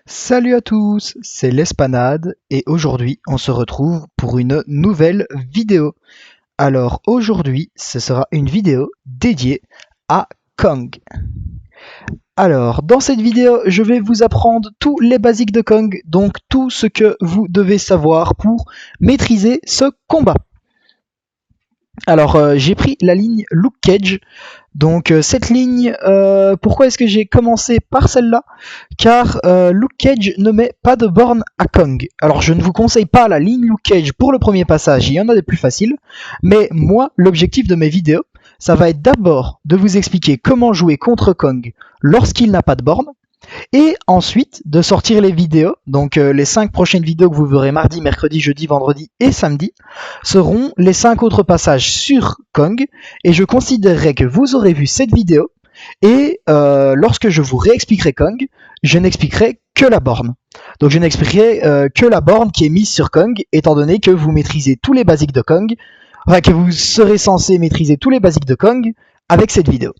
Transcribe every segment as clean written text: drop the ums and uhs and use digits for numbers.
Salut à tous, c'est l'Espanade et aujourd'hui on se retrouve pour une nouvelle vidéo. Alors aujourd'hui ce sera une vidéo dédiée à Kong. Alors dans cette vidéo je vais vous apprendre tous les basiques de Kong, donc tout ce que vous devez savoir pour maîtriser ce combat. Alors j'ai pris la ligne Luke Cage. Donc cette ligne, pourquoi est-ce que j'ai commencé par celle-là? Car Luke Cage ne met pas de borne à Kong. Alors je ne vous conseille pas la ligne Luke Cage pour le premier passage, il y en a des plus faciles. Mais moi, l'objectif de mes vidéos, ça va être d'abord de vous expliquer comment jouer contre Kong lorsqu'il n'a pas de borne. Et ensuite de sortir les vidéos, donc les 5 prochaines vidéos que vous verrez mardi, mercredi, jeudi, vendredi et samedi, seront les 5 autres passages sur Kong, et je considérerai que vous aurez vu cette vidéo, et lorsque je vous réexpliquerai Kong, je n'expliquerai que la borne. Donc je n'expliquerai que la borne qui est mise sur Kong, étant donné que vous maîtrisez tous les basiques de Kong, enfin que vous serez censé maîtriser tous les basiques de Kong avec cette vidéo.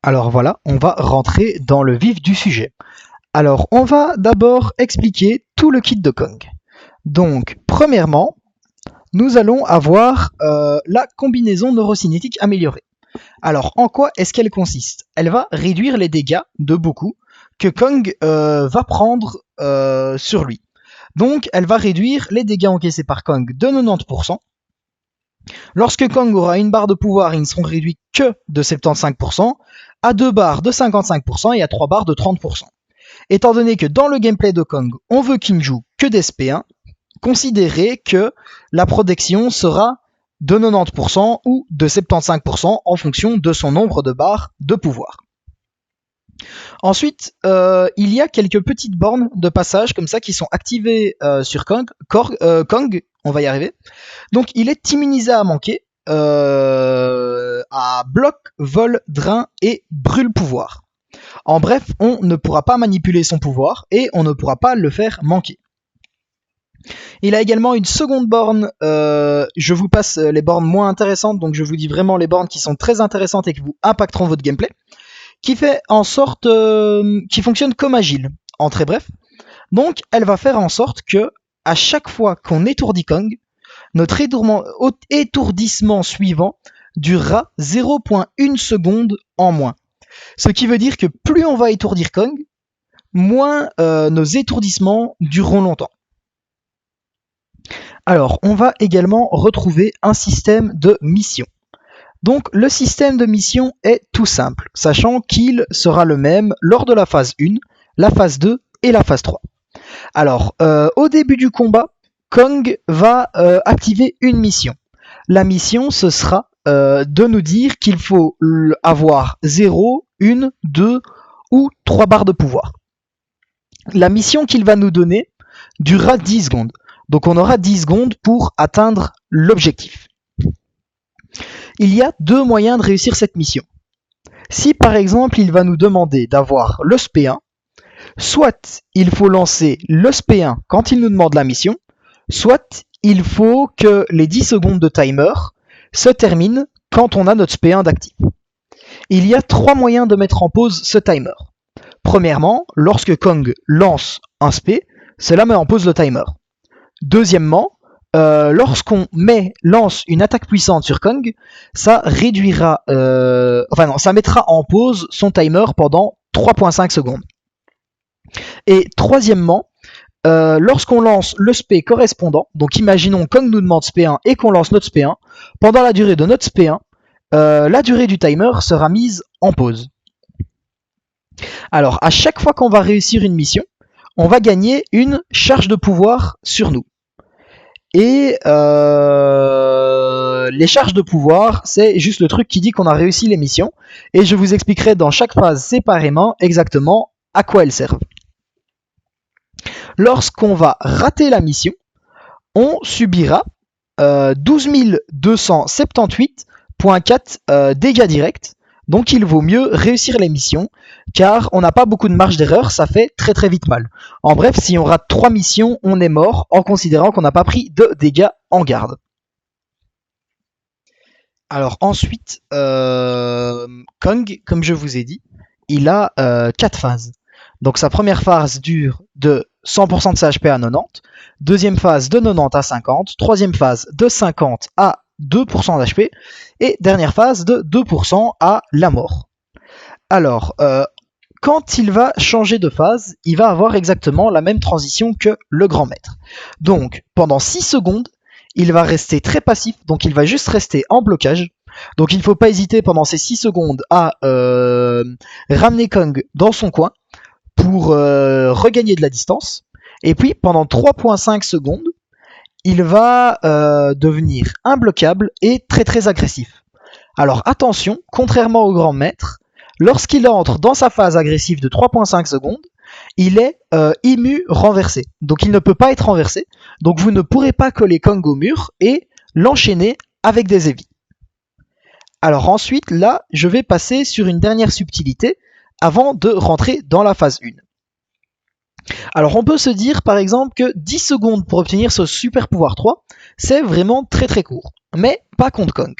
Alors voilà, on va rentrer dans le vif du sujet. Alors on va d'abord expliquer tout le kit de Kong. Donc premièrement, nous allons avoir la combinaison neurocinétique améliorée. Alors en quoi est-ce qu'elle consiste? Elle va réduire les dégâts de beaucoup que Kong va prendre sur lui. Donc elle va réduire les dégâts encaissés par Kong de 90%. Lorsque Kong aura une barre de pouvoir, ils ne seront réduits que de 75%, à 2 barres de 55% et à 3 barres de 30%. Étant donné que dans le gameplay de Kong, on veut qu'il ne joue que d'SP1, considérez que la protection sera de 90% ou de 75% en fonction de son nombre de barres de pouvoir. Ensuite, il y a quelques petites bornes de passage comme ça qui sont activées sur Kong, on va y arriver. Donc il est immunisé à manquer, à bloc, vol, drain et brûle pouvoir. En bref, on ne pourra pas manipuler son pouvoir et on ne pourra pas le faire manquer. Il a également une seconde borne, je vous passe les bornes moins intéressantes, donc je vous dis vraiment les bornes qui sont très intéressantes et qui vous impacteront votre gameplay, qui fait en sorte, qui fonctionne comme agile, en très bref. Donc elle va faire en sorte que à chaque fois qu'on étourdit Kong, notre étourdissement suivant durera 0,1 seconde en moins. Ce qui veut dire que plus on va étourdir Kong, moins nos étourdissements dureront longtemps. Alors, on va également retrouver un système de mission. Donc, le système de mission est tout simple, sachant qu'il sera le même lors de la phase 1, la phase 2 et la phase 3. Alors, au début du combat, Kong va activer une mission. La mission, ce sera de nous dire qu'il faut avoir 0, 1, 2 ou 3 barres de pouvoir. La mission qu'il va nous donner durera 10 secondes. Donc on aura 10 secondes pour atteindre l'objectif. Il y a deux moyens de réussir cette mission. Si par exemple il va nous demander d'avoir le SP1, soit il faut lancer le SP1 quand il nous demande la mission, soit il faut que les 10 secondes de timer se terminent quand on a notre SP1 d'actif. Il y a trois moyens de mettre en pause ce timer. Premièrement, lorsque Kong lance un SP, cela met en pause le timer. Deuxièmement, lorsqu'on lance une attaque puissante sur Kong, ça réduira, ça mettra en pause son timer pendant 3,5 secondes. Et troisièmement, lorsqu'on lance le SP correspondant, donc imaginons Kong nous demande SP1 et qu'on lance notre SP1, pendant la durée de notre SP1, la durée du timer sera mise en pause. Alors, à chaque fois qu'on va réussir une mission, on va gagner une charge de pouvoir sur nous. Et les charges de pouvoir, c'est juste le truc qui dit qu'on a réussi les missions. Et je vous expliquerai dans chaque phase séparément exactement à quoi elles servent. Lorsqu'on va rater la mission, on subira 12 278,4 dégâts directs. Donc il vaut mieux réussir les missions, car on n'a pas beaucoup de marge d'erreur, ça fait très très vite mal. En bref, si on rate 3 missions, on est mort, en considérant qu'on n'a pas pris de dégâts en garde. Alors ensuite, Kong, comme je vous ai dit, il a 4 phases. Donc sa première phase dure de 100% de sa HP à 90, deuxième phase de 90 à 50, troisième phase de 50 à 2% d'HP, et dernière phase de 2% à la mort. Alors, quand il va changer de phase, il va avoir exactement la même transition que le grand maître. Donc, pendant 6 secondes, il va rester très passif, donc il va juste rester en blocage. Donc il ne faut pas hésiter pendant ces 6 secondes à ramener Kong dans son coin pour regagner de la distance. Et puis pendant 3.5 secondes, il va devenir imbloquable et très très agressif. Alors attention, contrairement au grand maître, lorsqu'il entre dans sa phase agressive de 3.5 secondes, il est immu renversé. Donc il ne peut pas être renversé. Donc vous ne pourrez pas coller Kong au mur et l'enchaîner avec des heavy. Alors ensuite, là, je vais passer sur une dernière subtilité avant de rentrer dans la phase 1. Alors on peut se dire par exemple que 10 secondes pour obtenir ce super pouvoir 3, c'est vraiment très très court. Mais pas contre Kong.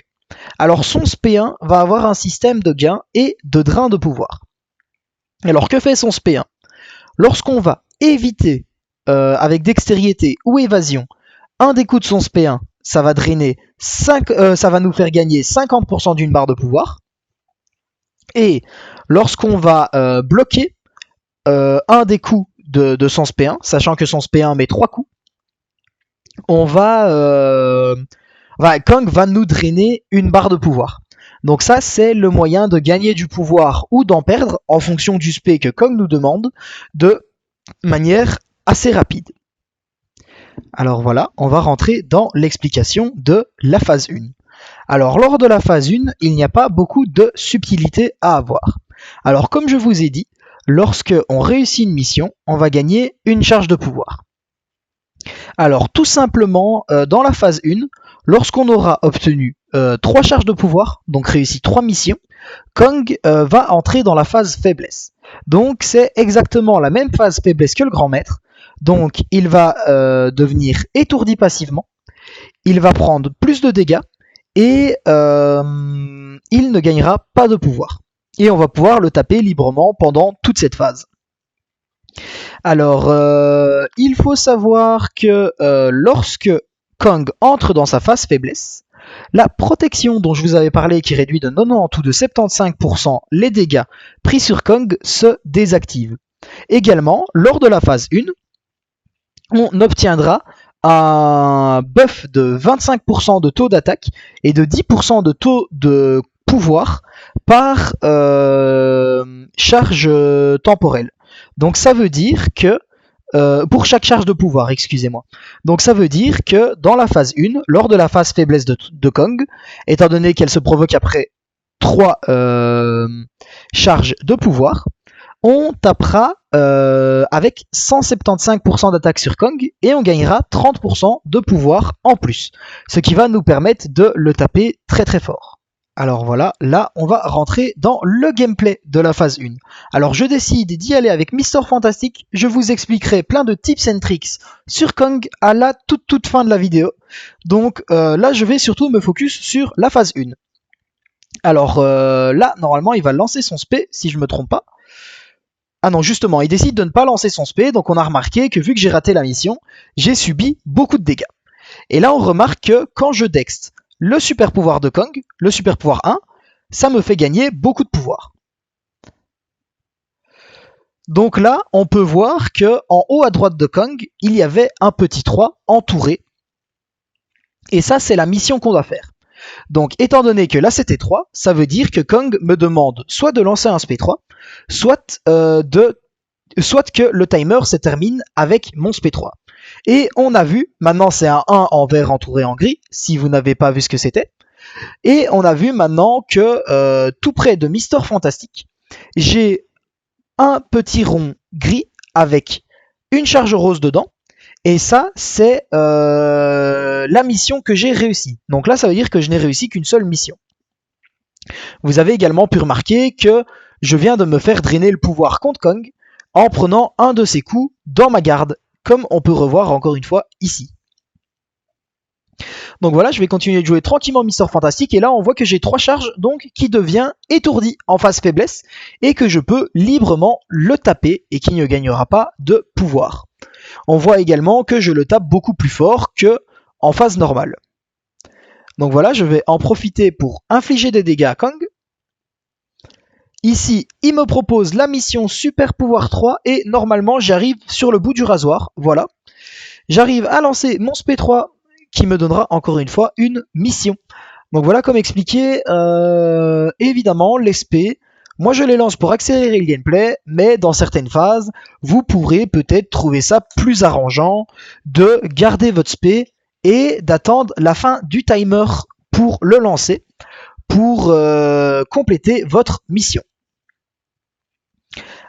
Alors son SP1 va avoir un système de gain et de drain de pouvoir. Alors que fait son SP1 ? Lorsqu'on va éviter avec dextérité ou évasion un des coups de son SP1, ça va drainer ça va nous faire gagner 50% d'une barre de pouvoir. Et lorsqu'on va bloquer un des coups de son SP1, sachant que son SP1 met 3 coups, Kong va nous drainer une barre de pouvoir. Donc ça, c'est le moyen de gagner du pouvoir ou d'en perdre en fonction du SP que Kong nous demande de manière assez rapide. Alors voilà, on va rentrer dans l'explication de la phase 1. Alors lors de la phase 1, il n'y a pas beaucoup de subtilité à avoir. Alors comme je vous ai dit, lorsque on réussit une mission, on va gagner une charge de pouvoir. Alors tout simplement, dans la phase 1, lorsqu'on aura obtenu 3 charges de pouvoir, donc réussi 3 missions, Kong va entrer dans la phase faiblesse. Donc c'est exactement la même phase faiblesse que le grand maître. Donc il va devenir étourdi passivement, il va prendre plus de dégâts et il ne gagnera pas de pouvoir. Et on va pouvoir le taper librement pendant toute cette phase. Alors, il faut savoir que lorsque Kong entre dans sa phase faiblesse, la protection dont je vous avais parlé, qui réduit de 90 ou de 75% les dégâts pris sur Kong, se désactive. Également, lors de la phase 1, on obtiendra un buff de 25% de taux d'attaque et de 10% de taux de pouvoir par charge temporelle. Donc ça veut dire que pour chaque charge de pouvoir, excusez-moi. Donc ça veut dire que dans la phase 1, lors de la phase faiblesse de Kong, étant donné qu'elle se provoque après 3 charges de pouvoir, on tapera avec 175% d'attaque sur Kong et on gagnera 30% de pouvoir en plus, ce qui va nous permettre de le taper très très fort. Alors voilà, là on va rentrer dans le gameplay de la phase 1. Alors je décide d'y aller avec Mister Fantastic, je vous expliquerai plein de tips and tricks sur Kong à la toute fin de la vidéo. Donc là je vais surtout me focus sur la phase 1. Alors là normalement il va lancer son SP si je me trompe pas. Ah non, justement, il décide de ne pas lancer son SP, donc on a remarqué que vu que j'ai raté la mission, j'ai subi beaucoup de dégâts. Et là on remarque que quand je dexte le super pouvoir de Kong, le super pouvoir 1, ça me fait gagner beaucoup de pouvoir. Donc là, on peut voir que en haut à droite de Kong, il y avait un petit 3 entouré. Et ça, c'est la mission qu'on doit faire. Donc, étant donné que là c'était 3, ça veut dire que Kong me demande soit de lancer un SP3, soit que le timer se termine avec mon SP3. Et on a vu, maintenant c'est un 1 en vert entouré en gris, si vous n'avez pas vu ce que c'était. Et on a vu maintenant que tout près de Mister Fantastic, j'ai un petit rond gris avec une charge rose dedans. Et ça, c'est la mission que j'ai réussi. Donc là, ça veut dire que je n'ai réussi qu'une seule mission. Vous avez également pu remarquer que je viens de me faire drainer le pouvoir contre Kong en prenant un de ses coups dans ma garde, comme on peut revoir encore une fois ici. Donc voilà, je vais continuer de jouer tranquillement Mister Fantastic, et là on voit que j'ai 3 charges, donc qui devient étourdi en phase faiblesse, et que je peux librement le taper, et qui ne gagnera pas de pouvoir. On voit également que je le tape beaucoup plus fort que en phase normale. Donc voilà, je vais en profiter pour infliger des dégâts à Kong. Ici, il me propose la mission Super Pouvoir 3 et normalement j'arrive sur le bout du rasoir. Voilà. J'arrive à lancer mon SP3 qui me donnera encore une fois une mission. Donc voilà, comme expliqué, évidemment les SP, moi je les lance pour accélérer le gameplay, mais dans certaines phases, vous pourrez peut-être trouver ça plus arrangeant de garder votre SP et d'attendre la fin du timer pour le lancer, pour compléter votre mission.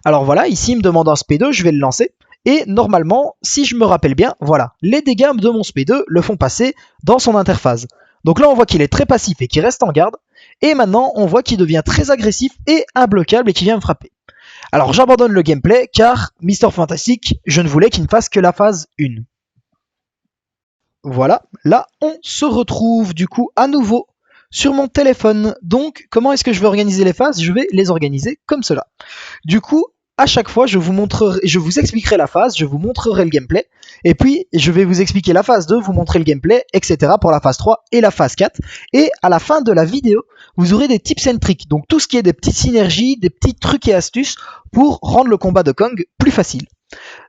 Alors voilà, ici il me demande un SP2, je vais le lancer. Et normalement, si je me rappelle bien, voilà, les dégâts de mon SP2 le font passer dans son interface. Donc là on voit qu'il est très passif et qu'il reste en garde. Et maintenant on voit qu'il devient très agressif et imbloquable et qu'il vient me frapper. Alors j'abandonne le gameplay car Mister Fantastic, je ne voulais qu'il ne fasse que la phase 1. Voilà, là on se retrouve du coup à nouveau sur mon téléphone. Donc comment est-ce que je vais organiser les phases? Je vais les organiser comme cela. Du coup, à chaque fois, je vous expliquerai la phase, je vous montrerai le gameplay, et puis je vais vous expliquer la phase 2, vous montrer le gameplay, etc. pour la phase 3 et la phase 4. Et à la fin de la vidéo, vous aurez des tips and tricks, donc tout ce qui est des petites synergies, des petits trucs et astuces pour rendre le combat de Kong plus facile.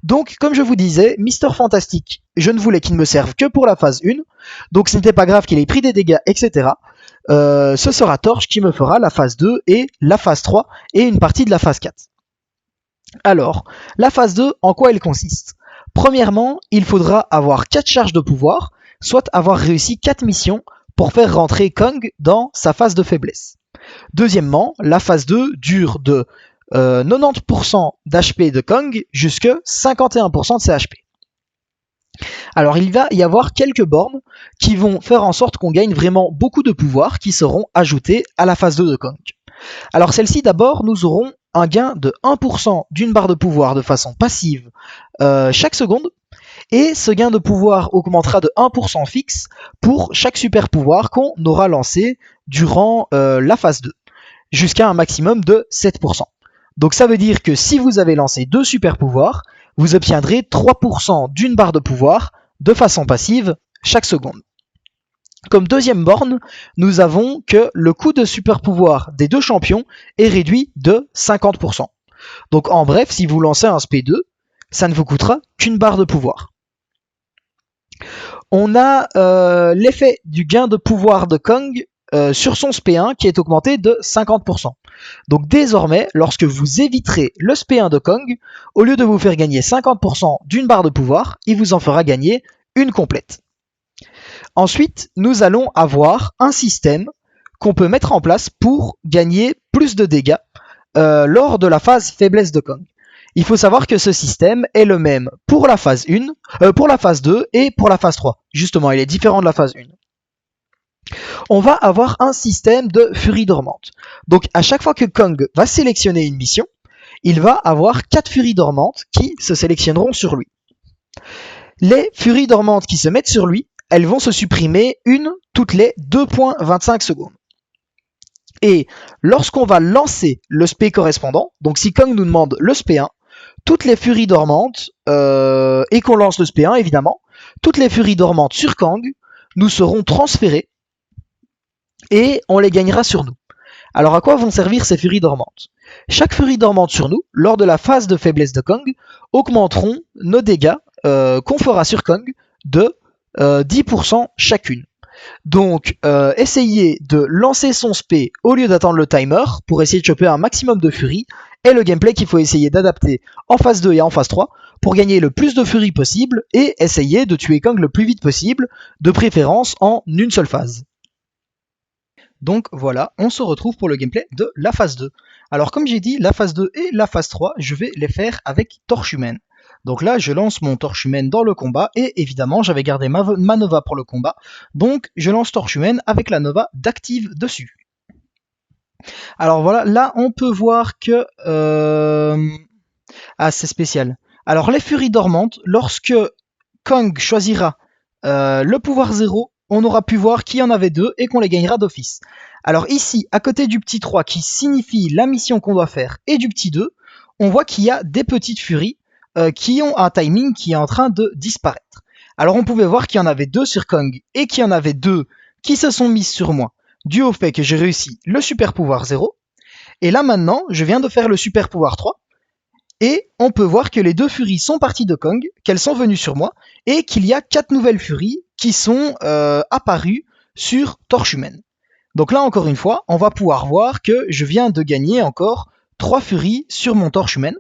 Donc, comme je vous disais, Mister Fantastic, je ne voulais qu'il ne me serve que pour la phase 1, donc ce n'était pas grave qu'il ait pris des dégâts, etc. Ce sera Torch qui me fera la phase 2 et la phase 3 et une partie de la phase 4. Alors, la phase 2, en quoi elle consiste? Premièrement, il faudra avoir 4 charges de pouvoir, soit avoir réussi 4 missions pour faire rentrer Kong dans sa phase de faiblesse. Deuxièmement, la phase 2 dure de 90% d'HP de Kong jusqu'à 51% de ses HP. Alors il va y avoir quelques bornes qui vont faire en sorte qu'on gagne vraiment beaucoup de pouvoirs qui seront ajoutés à la phase 2 de Kong. Alors celle-ci d'abord, nous aurons un gain de 1% d'une barre de pouvoir de façon passive chaque seconde. Et ce gain de pouvoir augmentera de 1% fixe pour chaque super pouvoir qu'on aura lancé durant la phase 2, jusqu'à un maximum de 7%. Donc ça veut dire que si vous avez lancé 2 super pouvoirs, vous obtiendrez 3% d'une barre de pouvoir de façon passive chaque seconde. Comme deuxième borne, nous avons que le coût de super pouvoir des 2 champions est réduit de 50%. Donc en bref, si vous lancez un SP2, ça ne vous coûtera qu'une barre de pouvoir. On a l'effet du gain de pouvoir de Kong sur son SP1 qui est augmenté de 50%. Donc désormais, lorsque vous éviterez le SP1 de Kong, au lieu de vous faire gagner 50% d'une barre de pouvoir, il vous en fera gagner une complète. Ensuite, nous allons avoir un système qu'on peut mettre en place pour gagner plus de dégâts lors de la phase faiblesse de Kong. Il faut savoir que ce système est le même pour la phase 1, pour la phase 2 et pour la phase 3. Justement, il est différent de la phase 1. On va avoir un système de furie dormante. Donc à chaque fois que Kong va sélectionner une mission, il va avoir 4 furies dormantes qui se sélectionneront sur lui. Les furies dormantes qui se mettent sur lui, elles vont se supprimer une toutes les 2.25 secondes. Et lorsqu'on va lancer le SP correspondant, donc si Kong nous demande le SP1, toutes les furies dormantes, et qu'on lance le SP1 évidemment, toutes les furies dormantes sur Kong nous seront transférées et on les gagnera sur nous. Alors à quoi vont servir ces furies dormantes? Chaque furie dormante sur nous, lors de la phase de faiblesse de Kong, augmenteront nos dégâts qu'on fera sur Kong de 10% chacune. Donc essayez de lancer son SP au lieu d'attendre le timer pour essayer de choper un maximum de furie est le gameplay qu'il faut essayer d'adapter en phase 2 et en phase 3 pour gagner le plus de furie possible et essayer de tuer Kong le plus vite possible, de préférence en une seule phase. Donc voilà, on se retrouve pour le gameplay de la phase 2. Alors comme j'ai dit, la phase 2 et la phase 3, je vais les faire avec Torche Humaine. Donc là, je lance mon Torche Humaine dans le combat, et évidemment, j'avais gardé ma Nova pour le combat, donc je lance Torche Humaine avec la Nova d'Active dessus. Alors voilà, là on peut voir que... Ah, c'est spécial. Alors les Furies dormantes, lorsque Kong choisira le pouvoir 0, on aura pu voir qu'il y en avait 2 et qu'on les gagnera d'office. Alors ici, à côté du petit 3 qui signifie la mission qu'on doit faire et du petit 2, on voit qu'il y a des petites furies qui ont un timing qui est en train de disparaître. Alors on pouvait voir qu'il y en avait 2 sur Kong et qu'il y en avait 2 qui se sont mises sur moi, dû au fait que j'ai réussi le super pouvoir 0. Et là maintenant, je viens de faire le super pouvoir 3. Et on peut voir que les 2 furies sont parties de Kong, qu'elles sont venues sur moi, et qu'il y a 4 nouvelles furies qui sont apparues sur Torche Humaine. Donc là encore une fois, on va pouvoir voir que je viens de gagner encore 3 furies sur mon Torche Humaine.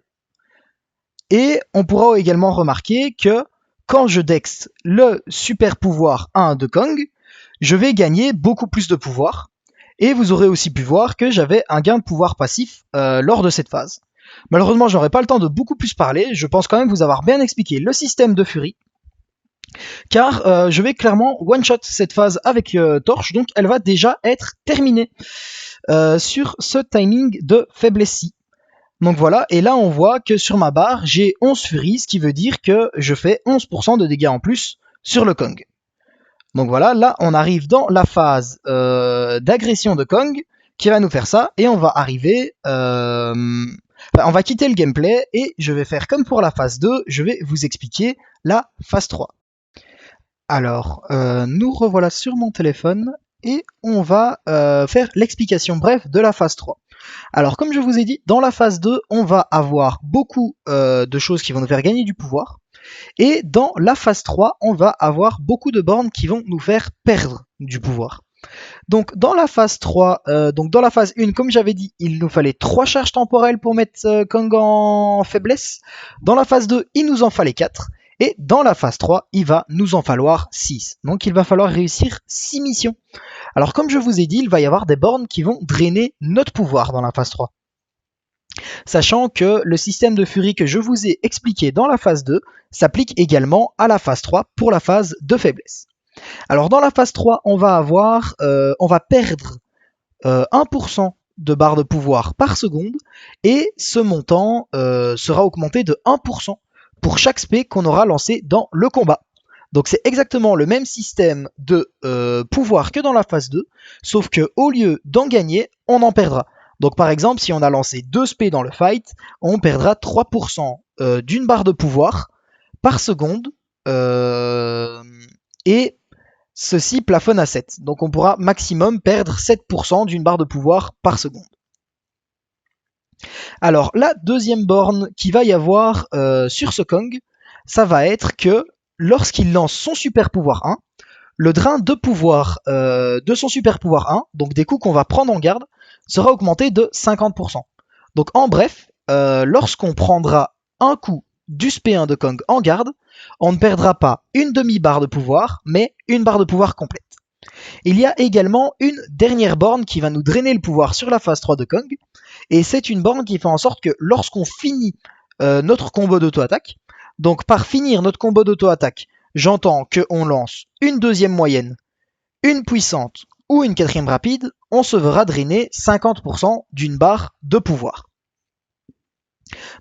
Et on pourra également remarquer que quand je dex le super pouvoir 1 de Kong, je vais gagner beaucoup plus de pouvoir. Et vous aurez aussi pu voir que j'avais un gain de pouvoir passif lors de cette phase. Malheureusement, je n'aurai pas le temps de beaucoup plus parler, je pense quand même vous avoir bien expliqué le système de furie, car je vais clairement one-shot cette phase avec Torche, donc elle va déjà être terminée sur ce timing de faiblesse-ci. Donc voilà, et là on voit que sur ma barre, j'ai 11 furies, ce qui veut dire que je fais 11% de dégâts en plus sur le Kong. Donc voilà, là on arrive dans la phase d'agression de Kong, qui va nous faire ça, et on va arriver... on va quitter le gameplay et je vais faire comme pour la phase 2, je vais vous expliquer la phase 3. Alors, nous revoilà sur mon téléphone et on va faire l'explication brève de la phase 3. Alors, comme je vous ai dit, dans la phase 2, on va avoir beaucoup de choses qui vont nous faire gagner du pouvoir. Et dans la phase 3, on va avoir beaucoup de bornes qui vont nous faire perdre du pouvoir. Donc dans la phase 3, donc dans la phase 1, comme j'avais dit, il nous fallait 3 charges temporelles pour mettre Kong en faiblesse. Dans la phase 2, il nous en fallait 4. Et dans la phase 3, il va nous en falloir 6. Donc il va falloir réussir 6 missions. Alors comme je vous ai dit, il va y avoir des bornes qui vont drainer notre pouvoir dans la phase 3. Sachant que le système de furie que je vous ai expliqué dans la phase 2 s'applique également à la phase 3 pour la phase de faiblesse. Alors dans la phase 3, on va perdre 1% de barre de pouvoir par seconde et ce montant sera augmenté de 1% pour chaque spé qu'on aura lancé dans le combat. Donc c'est exactement le même système de pouvoir que dans la phase 2, sauf que au lieu d'en gagner, on en perdra. Donc par exemple, si on a lancé 2 spé dans le fight, on perdra 3% d'une barre de pouvoir par seconde et ceci plafonne à 7. Donc on pourra maximum perdre 7% d'une barre de pouvoir par seconde. Alors la deuxième borne qu'il va y avoir sur ce Kong, ça va être que lorsqu'il lance son super pouvoir 1, le drain de pouvoir de son super pouvoir 1, donc des coups qu'on va prendre en garde, sera augmenté de 50%. Donc en bref, lorsqu'on prendra un coup du SP1 de Kong en garde, on ne perdra pas une demi-barre de pouvoir, mais une barre de pouvoir complète. Il y a également une dernière borne qui va nous drainer le pouvoir sur la phase 3 de Kong, et c'est une borne qui fait en sorte que lorsqu'on finit notre combo d'auto-attaque, donc par finir notre combo d'auto-attaque, j'entends qu'on lance une deuxième moyenne, une puissante ou une quatrième rapide, on se verra drainer 50% d'une barre de pouvoir.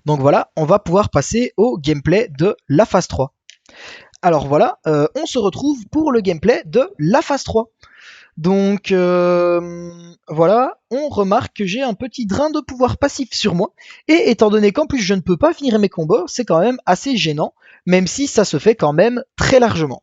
Donc voilà, on va pouvoir passer au gameplay de la phase 3. Alors voilà, on se retrouve pour le gameplay de la phase 3. Donc voilà, on remarque que j'ai un petit drain de pouvoir passif sur moi. Et étant donné qu'en plus je ne peux pas finir mes combos, c'est quand même assez gênant, même si ça se fait quand même très largement.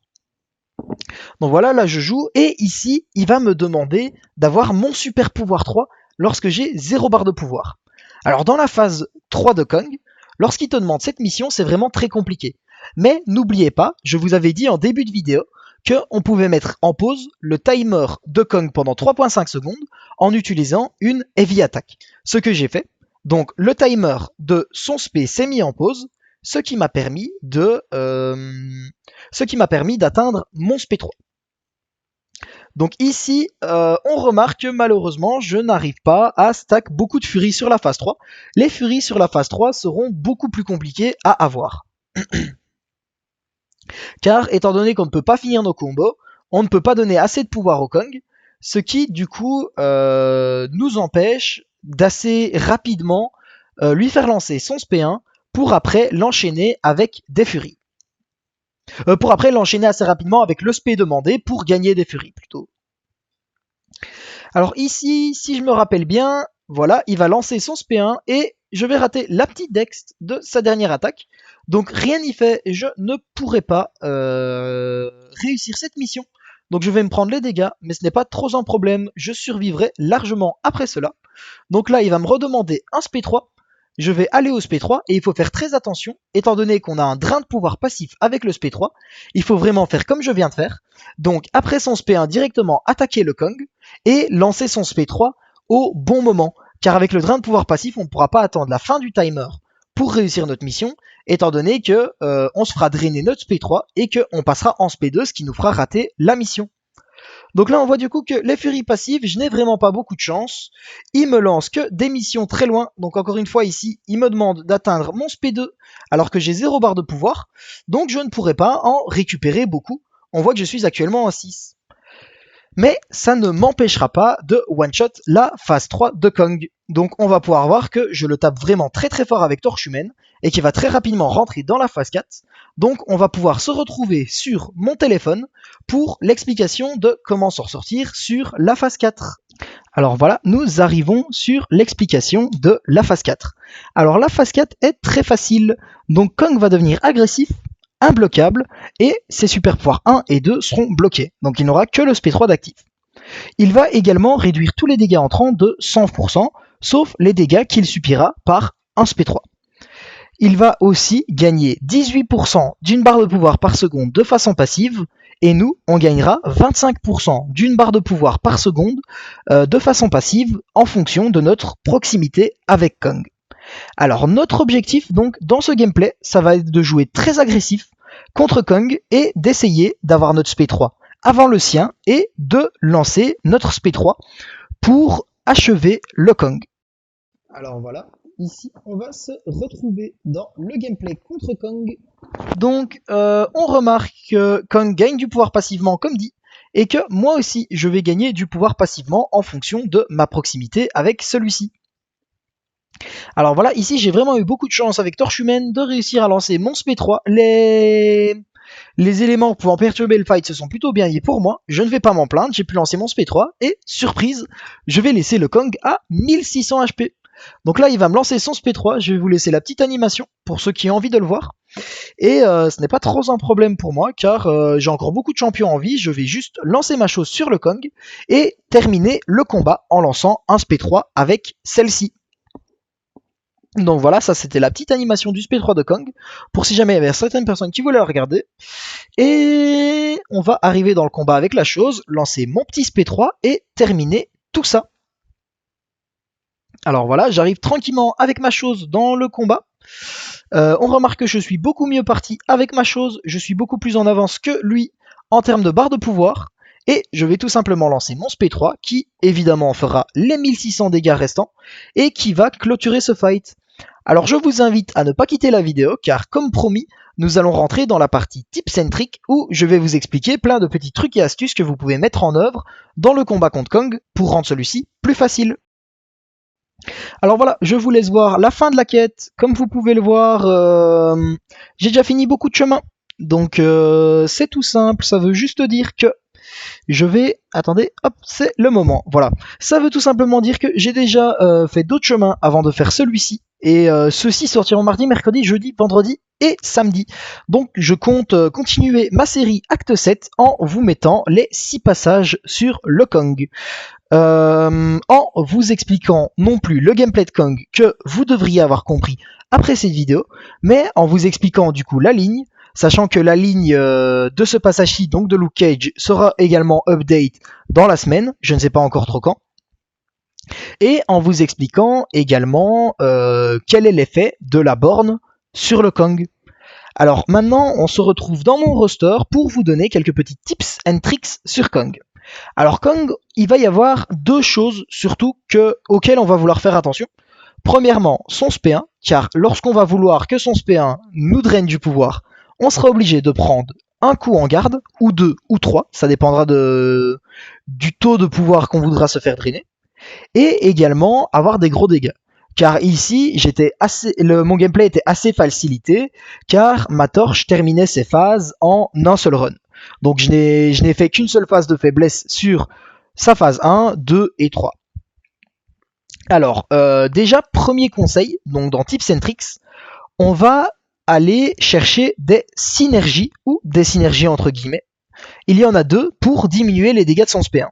Donc voilà, là je joue, et ici, il va me demander d'avoir mon super pouvoir 3 lorsque j'ai 0 barre de pouvoir. Alors dans la phase 3 de Kong, lorsqu'il te demande cette mission, c'est vraiment très compliqué. Mais n'oubliez pas, je vous avais dit en début de vidéo, qu'on pouvait mettre en pause le timer de Kong pendant 3.5 secondes en utilisant une heavy attack. Ce que j'ai fait, donc le timer de son spé s'est mis en pause, ce qui m'a permis d'atteindre mon SP3. Donc ici, on remarque que malheureusement, je n'arrive pas à stack beaucoup de furies sur la phase 3. Les furies sur la phase 3 seront beaucoup plus compliquées à avoir. Car étant donné qu'on ne peut pas finir nos combos, on ne peut pas donner assez de pouvoir au Kong, ce qui du coup nous empêche d'assez rapidement lui faire lancer son SP1 pour après l'enchaîner avec des furies. Pour après l'enchaîner assez rapidement avec le spé demandé pour gagner des furies plutôt. Alors ici, si je me rappelle bien, voilà, il va lancer son SP1 et je vais rater la petite dex de sa dernière attaque. Donc rien n'y fait, je ne pourrai pas réussir cette mission. Donc je vais me prendre les dégâts, mais ce n'est pas trop un problème, je survivrai largement après cela. Donc là, il va me redemander un SP3. Je vais aller au SP3 et il faut faire très attention, étant donné qu'on a un drain de pouvoir passif avec le SP3, il faut vraiment faire comme je viens de faire. Donc après son SP1, directement attaquer le Kong et lancer son SP3 au bon moment. Car avec le drain de pouvoir passif, on ne pourra pas attendre la fin du timer pour réussir notre mission, étant donné que on se fera drainer notre SP3 et qu'on passera en SP2, ce qui nous fera rater la mission. Donc là on voit du coup que les furies passives, je n'ai vraiment pas beaucoup de chance. Il me lance que des missions très loin. Donc encore une fois ici, il me demande d'atteindre mon SP2 alors que j'ai 0 barre de pouvoir. Donc je ne pourrai pas en récupérer beaucoup. On voit que je suis actuellement en 6. Mais ça ne m'empêchera pas de one-shot la phase 3 de Kong. Donc on va pouvoir voir que je le tape vraiment très très fort avec Torche Humaine et qu'il va très rapidement rentrer dans la phase 4. Donc on va pouvoir se retrouver sur mon téléphone pour l'explication de comment s'en ressortir sur la phase 4. Alors voilà, nous arrivons sur l'explication de la phase 4. Alors la phase 4 est très facile. Donc Kong va devenir agressif, imbloquable, et ses super pouvoirs 1 et 2 seront bloqués. Donc il n'aura que le SP3 d'actif. Il va également réduire tous les dégâts entrants de 100%, sauf les dégâts qu'il subira par un SP3. Il va aussi gagner 18% d'une barre de pouvoir par seconde de façon passive, et nous, on gagnera 25% d'une barre de pouvoir par seconde de façon passive en fonction de notre proximité avec Kong. Alors notre objectif donc dans ce gameplay, ça va être de jouer très agressif contre Kong et d'essayer d'avoir notre SP3 avant le sien et de lancer notre SP3 pour achever le Kong. Alors voilà, ici on va se retrouver dans le gameplay contre Kong. Donc on remarque que Kong gagne du pouvoir passivement comme dit, et que moi aussi je vais gagner du pouvoir passivement en fonction de ma proximité avec celui-ci. Alors voilà, ici j'ai vraiment eu beaucoup de chance avec Torche Humaine de réussir à lancer mon SP3. Les éléments pouvant perturber le fight se sont plutôt bien liés pour moi. Je ne vais pas m'en plaindre, j'ai pu lancer mon SP3 et, surprise, je vais laisser le Kong à 1600 HP. Donc là il va me lancer son SP3, je vais vous laisser la petite animation pour ceux qui ont envie de le voir. Et ce n'est pas trop un problème pour moi car j'ai encore beaucoup de champions en vie, je vais juste lancer ma chose sur le Kong et terminer le combat en lançant un SP3 avec celle-ci. Donc voilà, ça c'était la petite animation du SP3 de Kong, pour si jamais il y avait certaines personnes qui voulaient la regarder. Et on va arriver dans le combat avec la chose, lancer mon petit SP3 et terminer tout ça. Alors voilà, j'arrive tranquillement avec ma chose dans le combat. On remarque que je suis beaucoup mieux parti avec ma chose, je suis beaucoup plus en avance que lui en termes de barre de pouvoir. Et je vais tout simplement lancer mon SP3 qui évidemment fera les 1600 dégâts restants et qui va clôturer ce fight. Alors je vous invite à ne pas quitter la vidéo car comme promis, nous allons rentrer dans la partie tips and tricks où je vais vous expliquer plein de petits trucs et astuces que vous pouvez mettre en œuvre dans le combat contre Kong pour rendre celui-ci plus facile. Alors voilà, je vous laisse voir la fin de la quête. Comme vous pouvez le voir, j'ai déjà fini beaucoup de chemin. Donc c'est tout simple, ça veut juste dire que je vais... Attendez, hop, c'est le moment. Voilà. Ça veut tout simplement dire que j'ai déjà fait d'autres chemins avant de faire celui-ci. Et ceux-ci sortiront mardi, mercredi, jeudi, vendredi et samedi. Donc je compte continuer ma série Acte 7 en vous mettant les 6 passages sur le Kong. En vous expliquant non plus le gameplay de Kong que vous devriez avoir compris après cette vidéo, mais en vous expliquant du coup la ligne, sachant que la ligne de ce passage-ci, donc de Luke Cage, sera également update dans la semaine, je ne sais pas encore trop quand, et en vous expliquant également quel est l'effet de la borne sur le Kong. Alors maintenant, on se retrouve dans mon roster pour vous donner quelques petits tips and tricks sur Kong. Alors Kong, il va y avoir deux choses surtout auxquelles on va vouloir faire attention. Premièrement, son SP1, car lorsqu'on va vouloir que son SP1 nous draine du pouvoir, on sera obligé de prendre un coup en garde, ou deux, ou trois, ça dépendra du taux de pouvoir qu'on voudra se faire drainer, et également avoir des gros dégâts. Car ici, mon gameplay était assez facilité, car ma torche terminait ses phases en un seul run. Donc je n'ai fait qu'une seule phase de faiblesse sur sa phase 1, 2 et 3. Alors, déjà, premier conseil, donc dans Tips and Tricks, on va aller chercher des synergies, ou des synergies entre guillemets. Il y en a deux pour diminuer les dégâts de son SP1.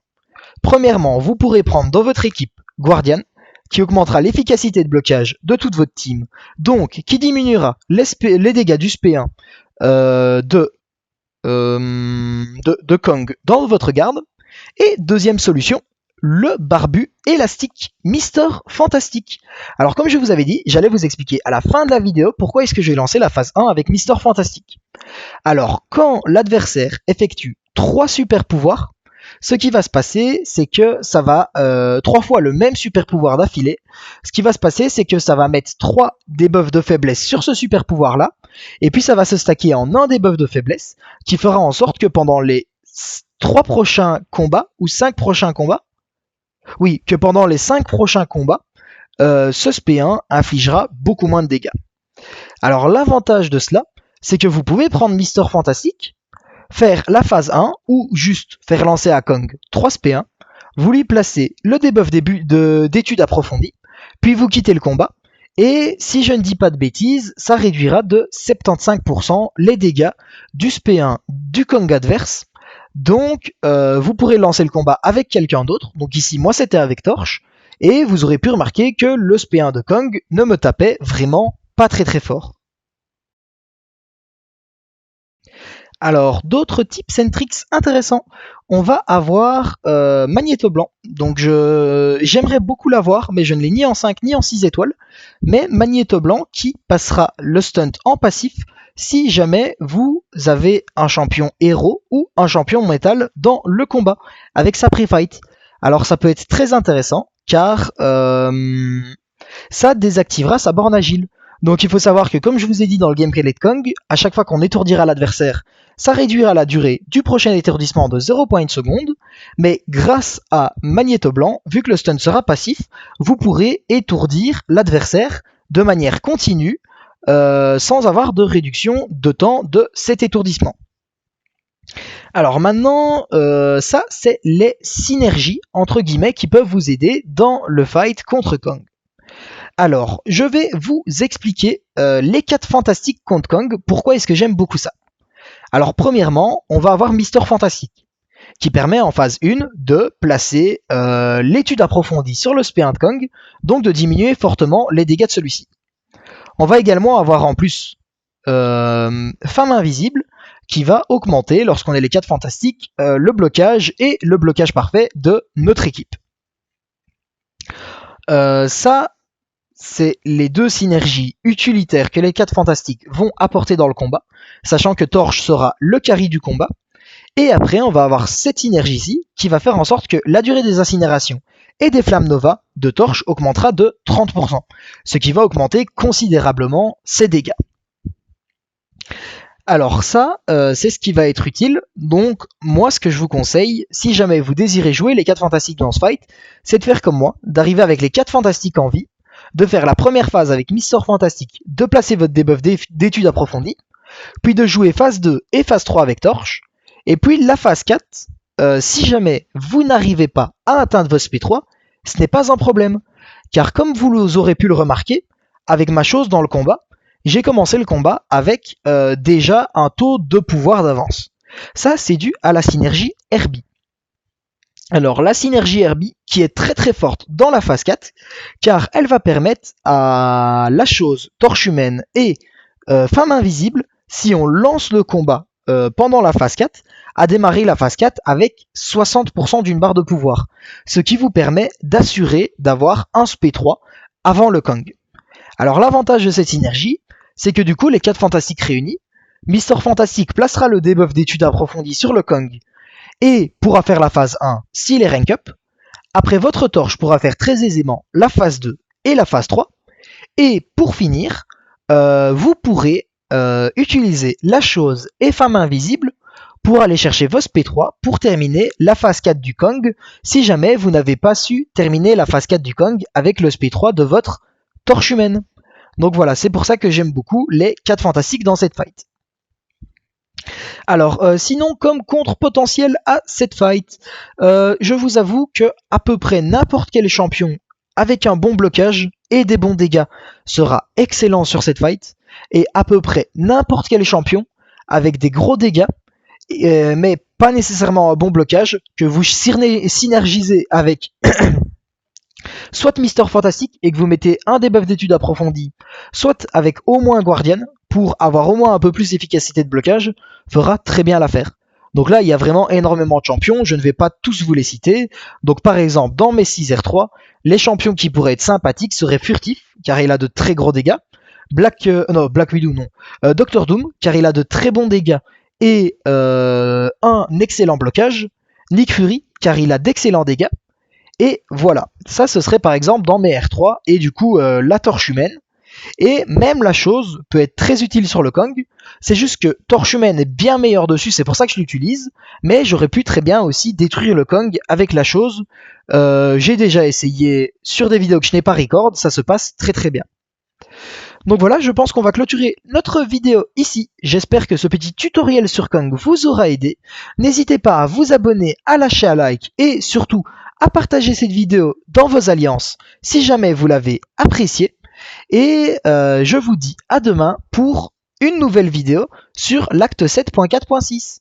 Premièrement, vous pourrez prendre dans votre équipe Guardian, qui augmentera l'efficacité de blocage de toute votre team, donc qui diminuera les dégâts du SP1 de Kong dans votre garde. Et deuxième solution, le barbu élastique Mister Fantastique. Alors comme je vous avais dit, j'allais vous expliquer à la fin de la vidéo pourquoi est-ce que j'ai lancé la phase 1 avec Mister Fantastique. Alors quand l'adversaire effectue 3 super pouvoirs, ce qui va se passer, c'est que ça va 3 fois le même super pouvoir d'affilée. Ce qui va se passer, c'est que ça va mettre 3 debuffs de faiblesse sur ce super pouvoir là, et puis ça va se stacker en un debuff de faiblesse, qui fera en sorte que pendant les 3 prochains combats, ou 5 prochains combats, oui, que pendant les 5 prochains combats, ce SP1 infligera beaucoup moins de dégâts. Alors l'avantage de cela, c'est que vous pouvez prendre Mister Fantastique, faire la phase 1 ou juste faire lancer à Kong 3 SP1, vous lui placez le debuff d'études approfondies, puis vous quittez le combat, et si je ne dis pas de bêtises, ça réduira de 75% les dégâts du SP1 du Kong adverse. Donc vous pourrez lancer le combat avec quelqu'un d'autre, donc ici moi c'était avec Torche, et vous aurez pu remarquer que le SP1 de Kong ne me tapait vraiment pas très très fort. Alors, d'autres tips and tricks intéressants. On va avoir Magnéto Blanc. Donc, j'aimerais beaucoup l'avoir, mais je ne l'ai ni en 5 ni en 6 étoiles. Mais Magnéto Blanc qui passera le stunt en passif si jamais vous avez un champion héros ou un champion métal dans le combat avec sa pré-fight. Alors, ça peut être très intéressant car ça désactivera sa borne agile. Donc il faut savoir que comme je vous ai dit dans le gameplay de Kong, à chaque fois qu'on étourdira l'adversaire, ça réduira la durée du prochain étourdissement de 0,1 seconde, mais grâce à Magnéto Blanc, vu que le stun sera passif, vous pourrez étourdir l'adversaire de manière continue, sans avoir de réduction de temps de cet étourdissement. Alors maintenant, ça c'est les synergies entre guillemets qui peuvent vous aider dans le fight contre Kong. Alors, je vais vous expliquer les 4 fantastiques contre Kong, pourquoi est-ce que j'aime beaucoup ça. Alors premièrement, on va avoir Mister Fantastique, qui permet en phase 1 de placer l'étude approfondie sur le SP1 de Kong, donc de diminuer fortement les dégâts de celui-ci. On va également avoir en plus Femme Invisible, qui va augmenter, lorsqu'on est les 4 fantastiques, le blocage et le blocage parfait de notre équipe. Ça, c'est les 2 synergies utilitaires que les 4 fantastiques vont apporter dans le combat, sachant que Torche sera le carry du combat. Et après, on va avoir cette synergie-ci qui va faire en sorte que la durée des incinérations et des flammes Nova de Torche augmentera de 30%, ce qui va augmenter considérablement ses dégâts. Alors ça, c'est ce qui va être utile. Donc moi, ce que je vous conseille, si jamais vous désirez jouer les 4 fantastiques dans ce fight, c'est de faire comme moi, d'arriver avec les 4 fantastiques en vie, de faire la première phase avec Mister Fantastique, de placer votre debuff d'études approfondies, puis de jouer phase 2 et phase 3 avec Torche, et puis la phase 4, si jamais vous n'arrivez pas à atteindre votre SP3, ce n'est pas un problème, car comme vous aurez pu le remarquer, avec ma chose dans le combat, j'ai commencé le combat avec déjà un taux de pouvoir d'avance. Ça, c'est dû à la synergie Herbie. Alors la synergie Herbie qui est très très forte dans la phase 4 car elle va permettre à la chose Torche Humaine et Femme Invisible, si on lance le combat pendant la phase 4, à démarrer la phase 4 avec 60% d'une barre de pouvoir, ce qui vous permet d'assurer d'avoir un SP3 avant le Kong. Alors l'avantage de cette synergie, c'est que du coup les 4 fantastiques réunis, Mister Fantastique placera le debuff d'études approfondies sur le Kong et pourra faire la phase 1 s'il est rank up. Après, votre Torche pourra faire très aisément la phase 2 et la phase 3. Et pour finir, vous pourrez utiliser la chose et Femme Invisible pour aller chercher vos SP3 pour terminer la phase 4 du Kong si jamais vous n'avez pas su terminer la phase 4 du Kong avec le SP3 de votre torche humaine. Donc voilà, c'est pour ça que j'aime beaucoup les 4 fantastiques dans cette fight. Alors, sinon, comme contre potentiel à cette fight, je vous avoue que à peu près n'importe quel champion avec un bon blocage et des bons dégâts sera excellent sur cette fight, et à peu près n'importe quel champion avec des gros dégâts, mais pas nécessairement un bon blocage, que vous synergisez avec soit Mister Fantastique et que vous mettez un debuff d'études approfondies, soit avec au moins Guardian, pour avoir au moins un peu plus d'efficacité de blocage, fera très bien l'affaire. Donc là, il y a vraiment énormément de champions, je ne vais pas tous vous les citer. Donc par exemple, dans mes 6R3, les champions qui pourraient être sympathiques seraient Furtif, car il a de très gros dégâts, Black Widow non, Doctor Doom, car il a de très bons dégâts et un excellent blocage, Nick Fury, car il a d'excellents dégâts, et voilà, ça ce serait par exemple dans mes R3, et du coup la torche humaine. Et même la chose peut être très utile sur le Kong, c'est juste que torche humaine est bien meilleur dessus, c'est pour ça que je l'utilise, mais j'aurais pu très bien aussi détruire le Kong avec la chose. J'ai déjà essayé sur des vidéos que je n'ai pas record, ça se passe très très bien. Donc voilà, je pense qu'on va clôturer notre vidéo ici. J'espère que ce petit tutoriel sur Kong vous aura aidé. N'hésitez pas à vous abonner, à lâcher un like et surtout à partager cette vidéo dans vos alliances si jamais vous l'avez appréciée. Et je vous dis à demain pour une nouvelle vidéo sur l'acte 7.4.6.